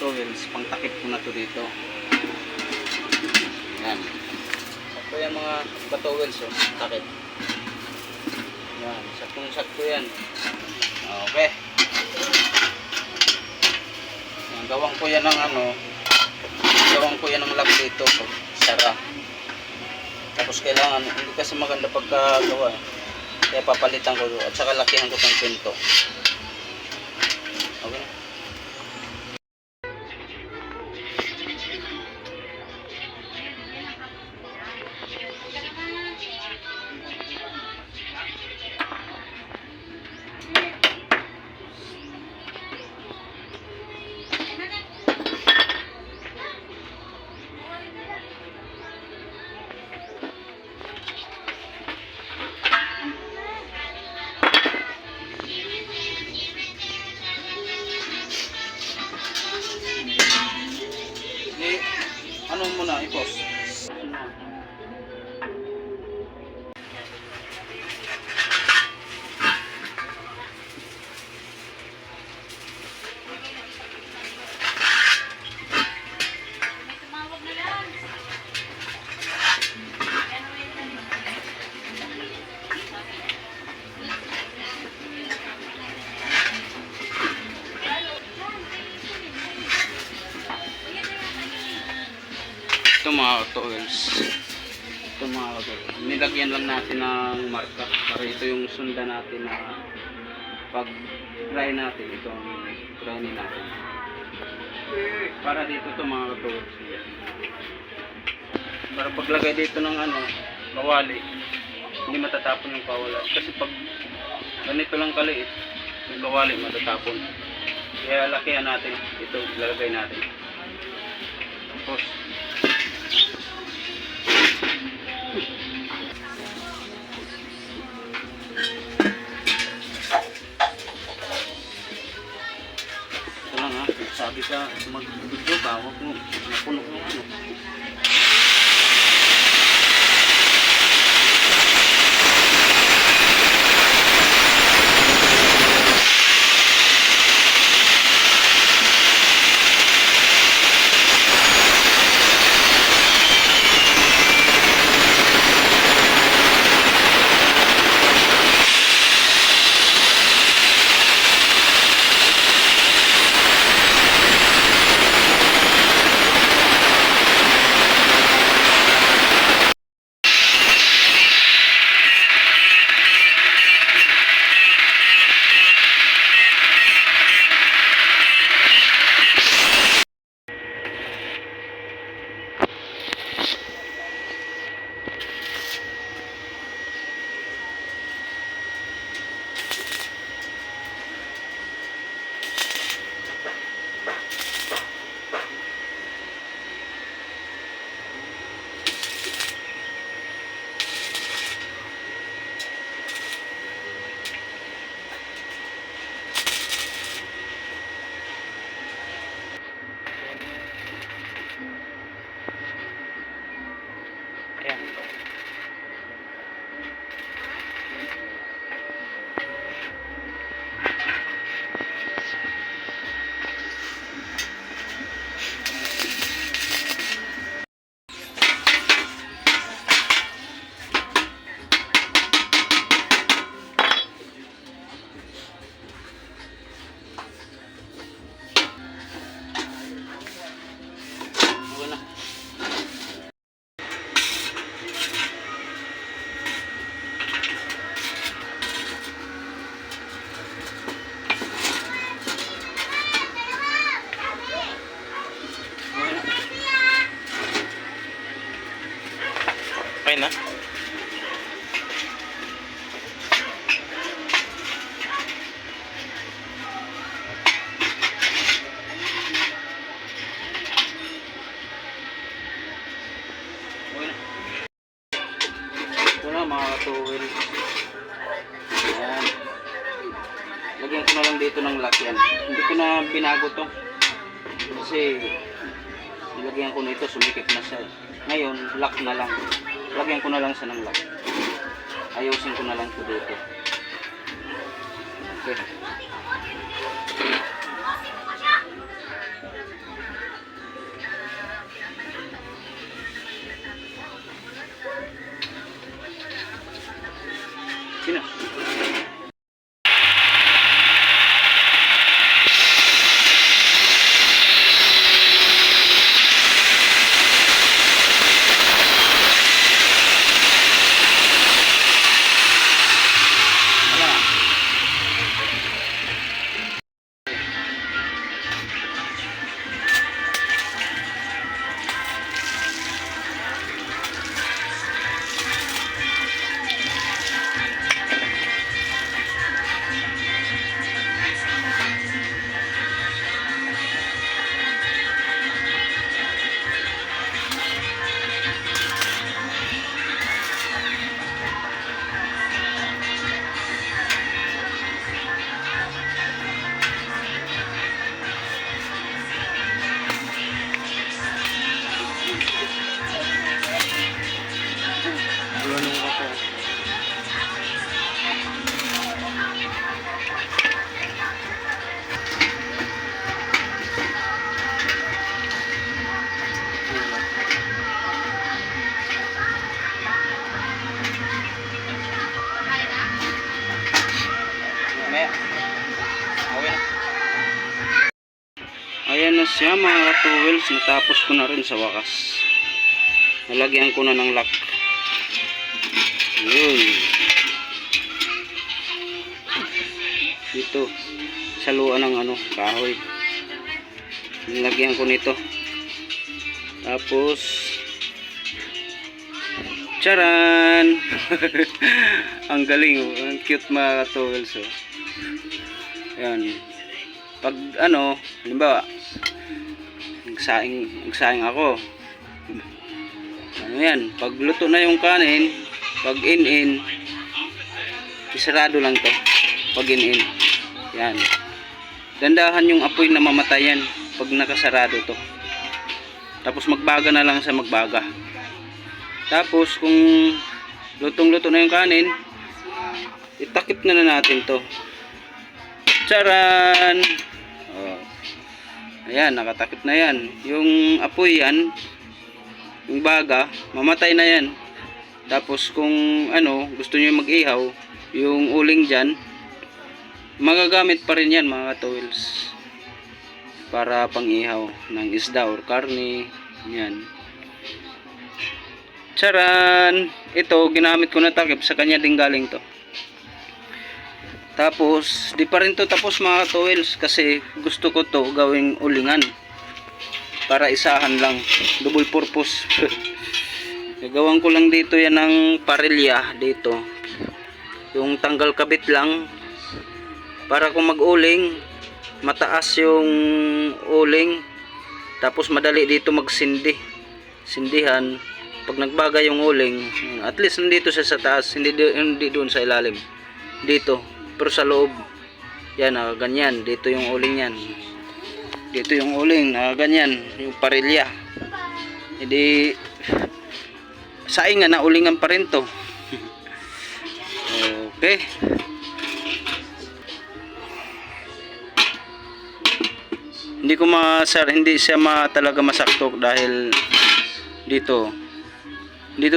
towels, pang takip ko na to dito. Yan. Sakto yan mga towels, oh, takip. Yan, saktong-sakto yan. Okay. Yan, gawang ko yan ng gawang ko yan ng lock dito pag sara. Tapos kailangan, hindi kasi maganda pagkagawa. Kaya papalitan ko at saka lakihan ko tong pinto. Okay. Ano muna i-post? Ito mga towels. Ito mga towels. Nilagyan lang natin ng marka para ito yung sundan natin na pag dry natin. Ito ang drynin natin. Para dito ito mga towels. Para paglagay dito ng kawali, hindi matatapon yung kawala. Kasi pag ganito lang kaliit, yung kawali matatapon. Kaya lakihan natin. Ito ilalagay natin. Tapos sabi ka mag-video ba, huwag mo napuno ng okay na. Ito na mga towel. Ayan. Lagyan ko na lang dito ng lock yan. Hindi ko na binago to. Kasi nilagyan ko na ito, sumikip na siya. Ngayon, lock na lang. Lagyan ko na lang siya ng lock. Ayusin ko na lang ito dito. Okay. siya mga towels, natapos ko na rin sa wakas. Nalagyan ko na ng lock. Yun. Dito sa luan ng kahoy. Nilagyan ko nito. Tapos charan. Ang galing oh. Ang cute mga towels oh. Ayan. Pag halimbawa nagsaing ako. Yan, pag luto na yung kanin, pag in isarado lang to. Pag in yan. Dandahan yung apoy na mamatayan pag nakasarado to. Tapos magbaga na lang sa magbaga. Tapos kung lutong-luto na yung kanin, itakip na natin to. Charan! Oh. Ayan, nakatakip na yan. Yung apoy yan, yung baga, mamatay na yan. Tapos kung gusto nyo mag-ihaw, yung uling dyan, magagamit pa rin yan mga towels. Para pang-ihaw ng isda or karne. Yan. Charan! Ito, ginamit ko na takip. Sa kanya din galing to. Tapos, di pa rin to tapos mga towels. Kasi gusto ko to gawing ulingan. Para isahan lang. Double purpose. Gagawin ko lang dito yan ng parilya. Dito. Yung tanggal kabit lang. Para kung mag-uling, mataas yung uling. Tapos madali dito magsindi. Sindihan. Pag nagbaga yung uling, at least nandito siya sa taas, hindi doon sa ilalim. Dito. Pero sa loob, yan, ganyan. Dito yung uling yan. Dito yung uling, ganyan. Yung parilya. Hindi, saing na ulingan pa rin to. Okay. Hindi ko hindi siya talaga masakto dahil dito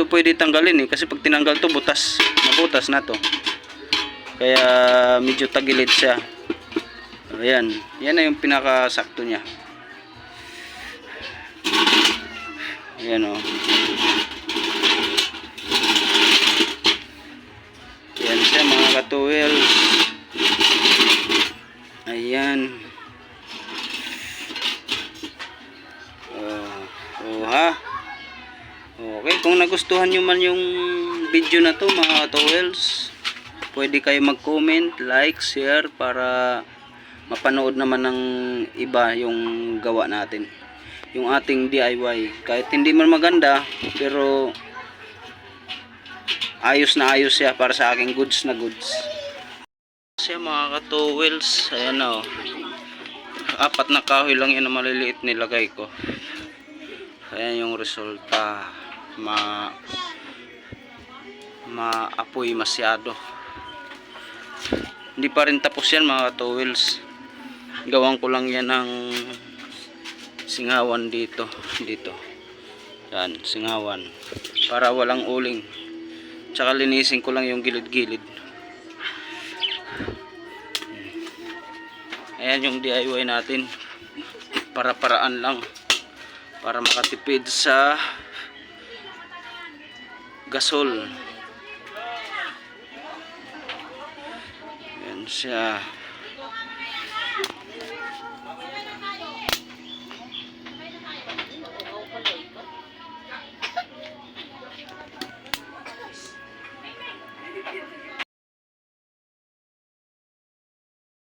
pwede tanggalin kasi pag tinanggal to mabutas na to. Kaya medyo tagilid siya. Ayan. Yan na yung pinakasakto niya. Ayan o. Ayan siya mga katuwels. Ayan. Ha? Okay. Kung nagustuhan nyo man yung video na to mga katuwels, pwede kayo mag-comment, like, share para mapanood naman ng iba yung gawa natin. Yung ating DIY. Kahit hindi man maganda, pero ayos na ayos siya para sa aking goods na goods. Kasi mga ka-towels, ayan o. 4 na kahoy lang yan na maliliit nilagay ko. Ayan yung resulta. Maapoy masyado. Hindi pa rin tapos yan mga towels. Gawan ko lang yan ng singawan dito. Yan, singawan. Para walang uling. Tsaka linisin ko lang yung gilid-gilid. Ayan yung DIY natin. Para-paraan lang. Para makatipid sa gasol. Yan siya.